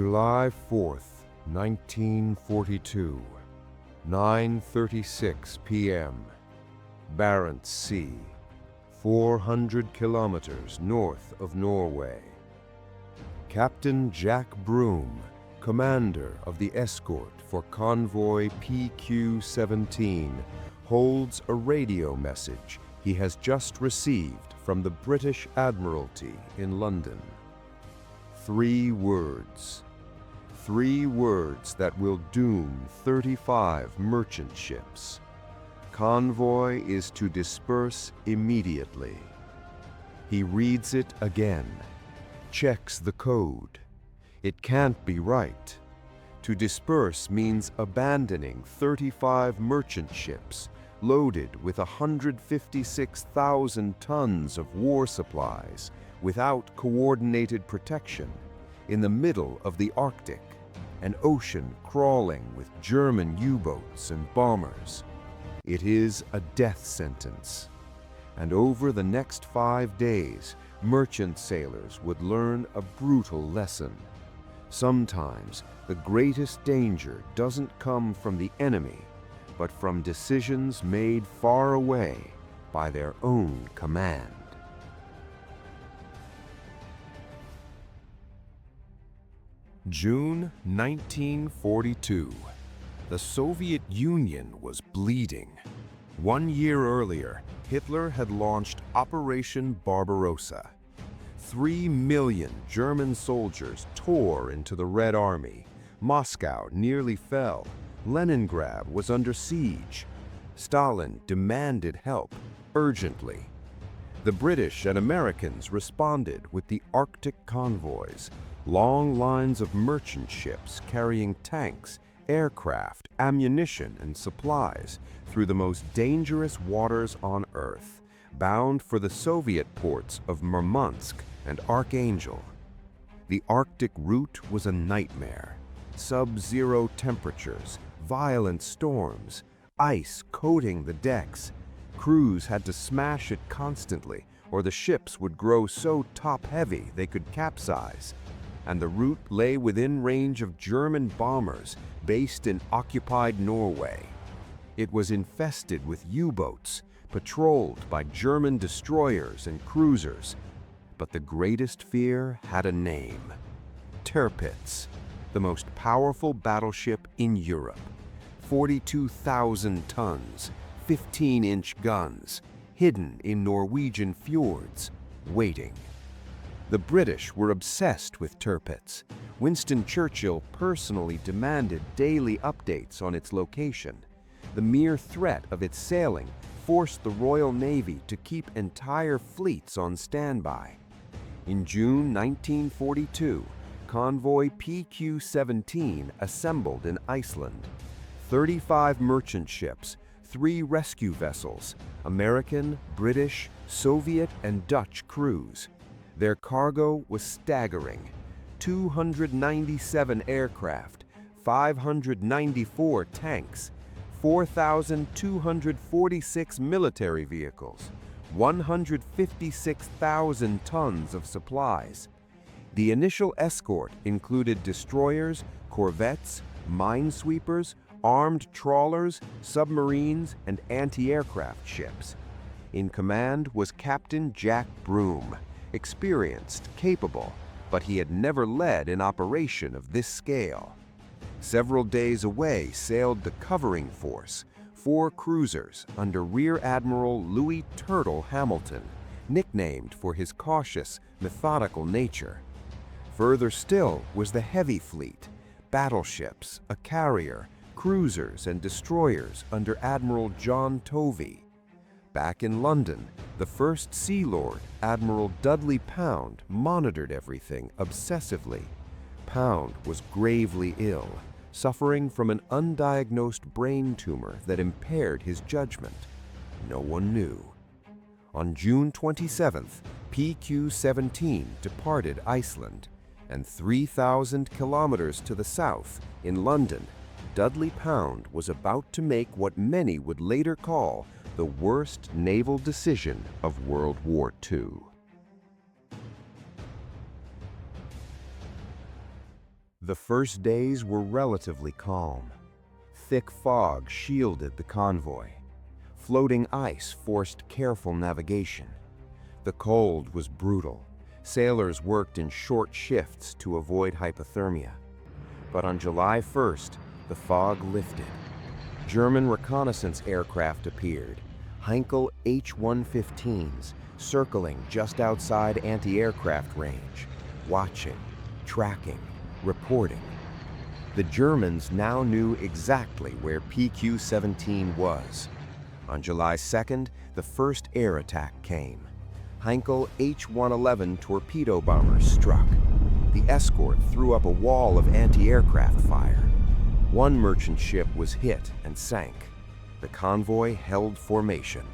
July 4th, 1942, 9:36 p.m. Barents Sea, 400 kilometers north of Norway. Captain Jack Broome, commander of the escort for Convoy PQ-17, holds a radio message he has just received from the British Admiralty in London. Three words that will doom 35 merchant ships. Convoy is to disperse immediately. He reads it again, checks the code. It can't be right. To disperse means abandoning 35 merchant ships loaded with 156,000 tons of war supplies without coordinated protection in the middle of the Arctic, an ocean crawling with German U-boats and bombers. It is a death sentence. And over the next 5 days, merchant sailors would learn a brutal lesson. Sometimes the greatest danger doesn't come from the enemy, but from decisions made far away by their own command. June 1942. The Soviet Union was bleeding. 1 year earlier, Hitler had launched Operation Barbarossa. 3 million German soldiers tore into the Red Army. Moscow nearly fell. Leningrad was under siege. Stalin demanded help urgently. The British and Americans responded with the Arctic convoys, long lines of merchant ships carrying tanks, aircraft, ammunition, and supplies through the most dangerous waters on Earth, bound for the Soviet ports of Murmansk and Archangel. The Arctic route was a nightmare. Sub-zero temperatures, violent storms, ice coating the decks. Crews had to smash it constantly, or the ships would grow so top-heavy they could capsize. And the route lay within range of German bombers based in occupied Norway. It was infested with U-boats, patrolled by German destroyers and cruisers. But the greatest fear had a name: Tirpitz, the most powerful battleship in Europe. 42,000 tons, 15-inch guns, hidden in Norwegian fjords, waiting. The British were obsessed with Tirpitz. Winston Churchill personally demanded daily updates on its location. The mere threat of its sailing forced the Royal Navy to keep entire fleets on standby. In June 1942, Convoy PQ-17 assembled in Iceland. 35 merchant ships, 3 rescue vessels, American, British, Soviet, and Dutch crews. Their cargo was staggering: 297 aircraft, 594 tanks, 4,246 military vehicles, 156,000 tons of supplies. The initial escort included destroyers, corvettes, minesweepers, armed trawlers, submarines, and anti-aircraft ships. In command was Captain Jack Broome, experienced, capable, but he had never led an operation of this scale. Several days away sailed the covering force, 4 cruisers under Rear Admiral Louis "Turtle" Hamilton, nicknamed for his cautious, methodical nature. Further still was the heavy fleet, battleships, a carrier, cruisers, and destroyers under Admiral John Tovey. Back in London, the First Sea Lord, Admiral Dudley Pound, monitored everything obsessively. Pound was gravely ill, suffering from an undiagnosed brain tumor that impaired his judgment. No one knew. On June 27th, PQ-17 departed Iceland, and 3,000 kilometers to the south, in London, Dudley Pound was about to make what many would later call the worst naval decision of World War II. The first days were relatively calm. Thick fog shielded the convoy. Floating ice forced careful navigation. The cold was brutal. Sailors worked in short shifts to avoid hypothermia. But on July 1st, the fog lifted. German reconnaissance aircraft appeared, Heinkel H-115s, circling just outside anti-aircraft range, watching, tracking, reporting. The Germans now knew exactly where PQ-17 was. On July 2nd, the first air attack came. Heinkel H-111 torpedo bombers struck. The escort threw up a wall of anti-aircraft fire. One merchant ship was hit and sank. The convoy held formation.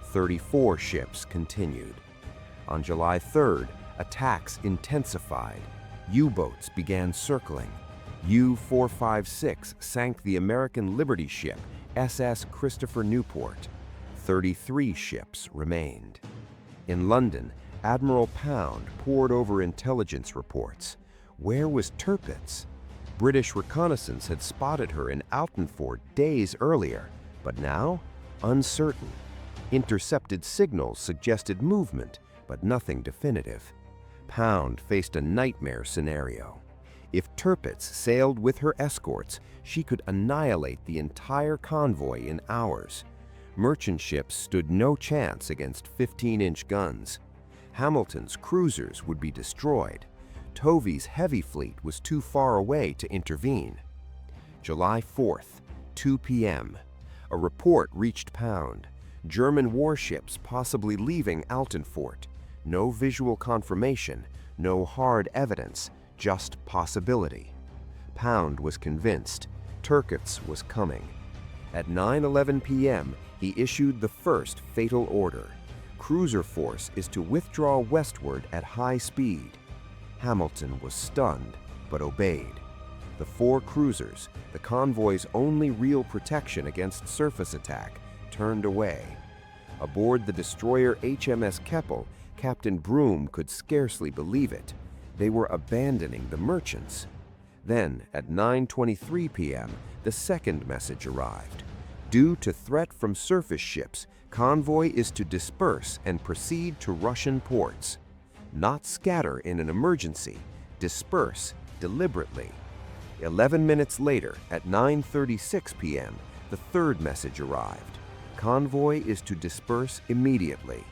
34 ships continued. On July 3rd, attacks intensified. U-boats began circling. U-456 sank the American Liberty ship SS Christopher Newport. 33 ships remained. In London, Admiral Pound pored over intelligence reports. Where was Tirpitz? British reconnaissance had spotted her in Altenfort days earlier, but now, uncertain. Intercepted signals suggested movement, but nothing definitive. Pound faced a nightmare scenario. If Tirpitz sailed with her escorts, she could annihilate the entire convoy in hours. Merchant ships stood no chance against 15-inch guns. Hamilton's cruisers would be destroyed. Tovey's heavy fleet was too far away to intervene. July 4th, 2 p.m. A report reached Pound. German warships possibly leaving Altenfort. No visual confirmation, no hard evidence, just possibility. Pound was convinced. Tirpitz was coming. At 9:11 p.m., he issued the first fatal order. Cruiser force is to withdraw westward at high speed. Hamilton was stunned, but obeyed. The 4 cruisers, the convoy's only real protection against surface attack, turned away. Aboard the destroyer HMS Keppel, Captain Broome could scarcely believe it. They were abandoning the merchants. Then, at 9:23 p.m., the second message arrived. Due to threat from surface ships, convoy is to disperse and proceed to Russian ports. Not scatter in an emergency, disperse deliberately. 11 minutes later, at 9:36 p.m., the third message arrived. Convoy is to disperse immediately.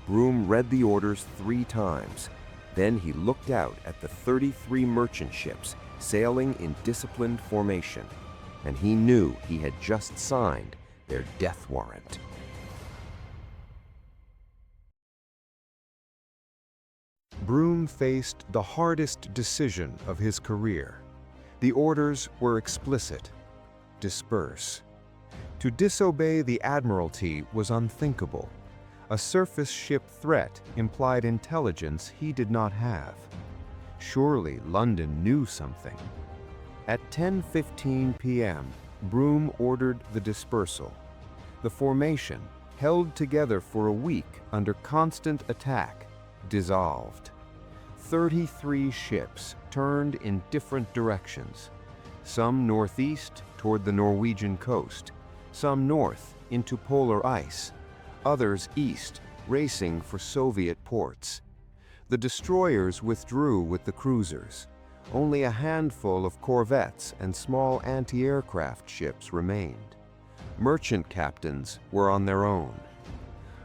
Broome read the orders 3 times. Then he looked out at the 33 merchant ships sailing in disciplined formation, and he knew he had just signed their death warrant. Broome faced the hardest decision of his career. The orders were explicit: disperse. To disobey the Admiralty was unthinkable. A surface ship threat implied intelligence he did not have. Surely London knew something. At 10:15 p.m., Broome ordered the dispersal. The formation, held together for a week under constant attack, dissolved. 33 ships turned in different directions. Some northeast toward the Norwegian coast, some north into polar ice, others east, racing for Soviet ports. The destroyers withdrew with the cruisers. Only a handful of corvettes and small anti-aircraft ships remained. Merchant captains were on their own.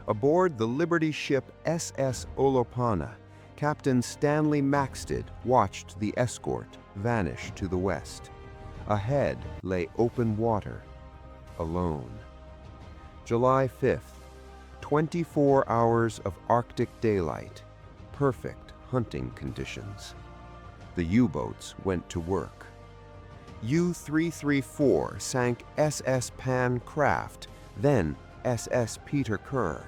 Aboard the Liberty ship SS Olopana, Captain Stanley Maxted watched the escort vanish to the west. Ahead lay open water, alone. July 5th, 24 hours of Arctic daylight, perfect hunting conditions. The U-boats went to work. U-334 sank SS Pan Kraft, then SS Peter Kerr.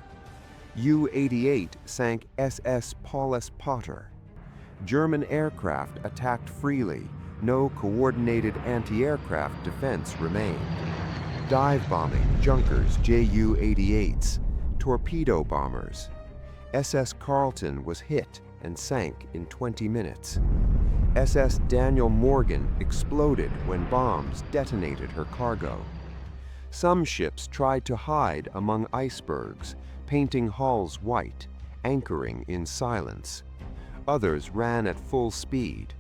U-88 sank SS Paulus Potter. German aircraft attacked freely. No coordinated anti-aircraft defense remained. Dive-bombing Junkers Ju-88s, torpedo bombers. SS Carleton was hit and sank in 20 minutes. SS Daniel Morgan exploded when bombs detonated her cargo. Some ships tried to hide among icebergs, painting hulls white, anchoring in silence. Others ran at full speed,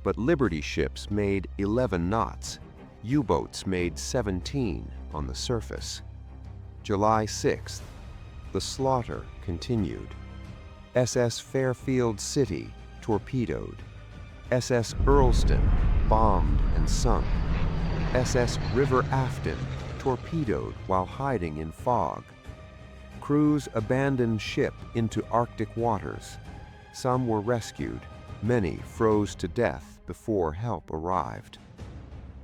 but Liberty ships made 11 knots. U-boats made 17 on the surface. July 6th, the slaughter continued. SS Fairfield City torpedoed. SS Earlston bombed and sunk. SS River Afton torpedoed while hiding in fog. Crews abandoned ship into Arctic waters. Some were rescued. Many froze to death before help arrived.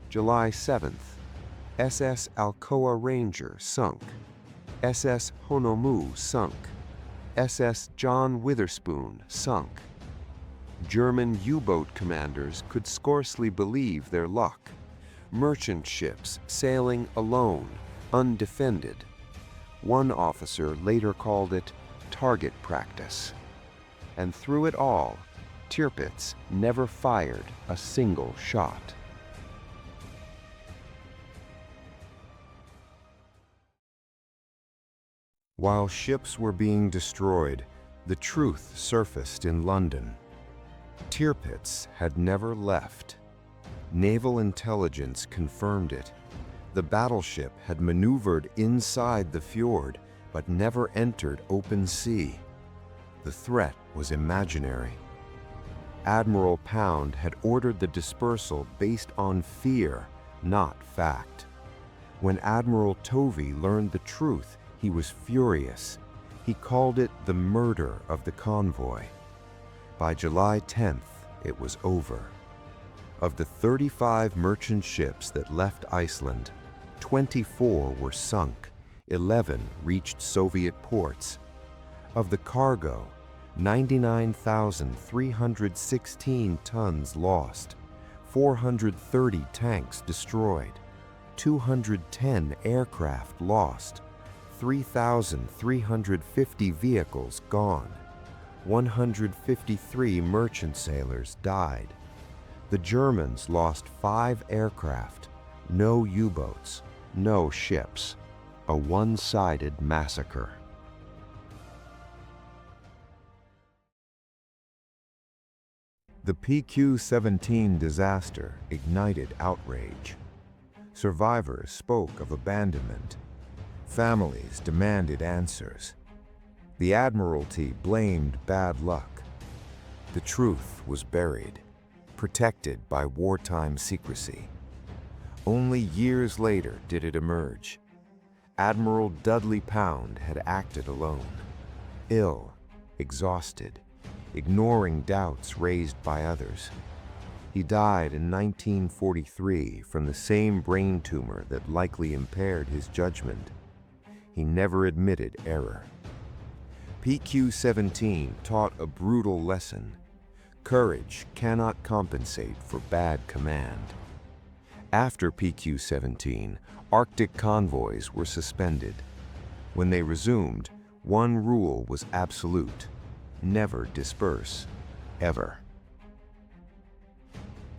July 7th, SS Alcoa Ranger sunk. SS Honomu sunk. SS John Witherspoon sunk. German U-boat commanders could scarcely believe their luck. Merchant ships sailing alone, undefended. One officer later called it target practice. And through it all, Tirpitz never fired a single shot. While ships were being destroyed, the truth surfaced in London. Tirpitz had never left. Naval intelligence confirmed it. The battleship had maneuvered inside the fjord, but never entered open sea. The threat was imaginary. Admiral Pound had ordered the dispersal based on fear, not fact. When Admiral Tovey learned the truth, he was furious. He called it the murder of the convoy. By July 10th, it was over. Of the 35 merchant ships that left Iceland, 24 were sunk, 11 reached Soviet ports. Of the cargo, 99,316 tons lost, 430 tanks destroyed, 210 aircraft lost, 3,350 vehicles gone, 153 merchant sailors died. The Germans lost 5 aircraft, no U-boats, no ships. A one-sided massacre. The PQ-17 disaster ignited outrage. Survivors spoke of abandonment. Families demanded answers. The Admiralty blamed bad luck. The truth was buried, protected by wartime secrecy. Only years later did it emerge. Admiral Dudley Pound had acted alone, ill, exhausted, ignoring doubts raised by others. He died in 1943 from the same brain tumor that likely impaired his judgment. He never admitted error. PQ-17 taught a brutal lesson. Courage cannot compensate for bad command. After PQ-17, Arctic convoys were suspended. When they resumed, one rule was absolute: never disperse, ever.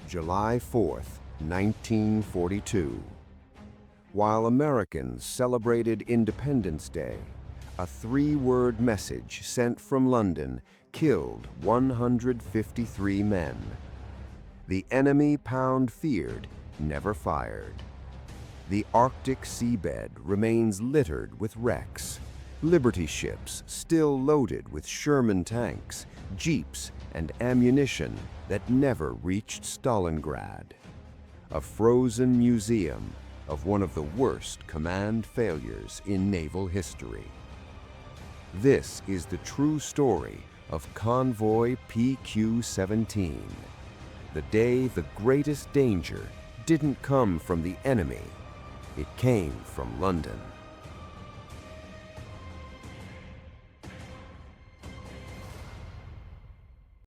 July 4th, 1942. While Americans celebrated Independence Day, a 3-word message sent from London killed 153 men. The enemy Pound feared never fired. The Arctic seabed remains littered with wrecks. Liberty ships still loaded with Sherman tanks, jeeps, and ammunition that never reached Stalingrad. A frozen museum of one of the worst command failures in naval history. This is the true story of Convoy PQ-17, the day the greatest danger didn't come from the enemy, it came from London.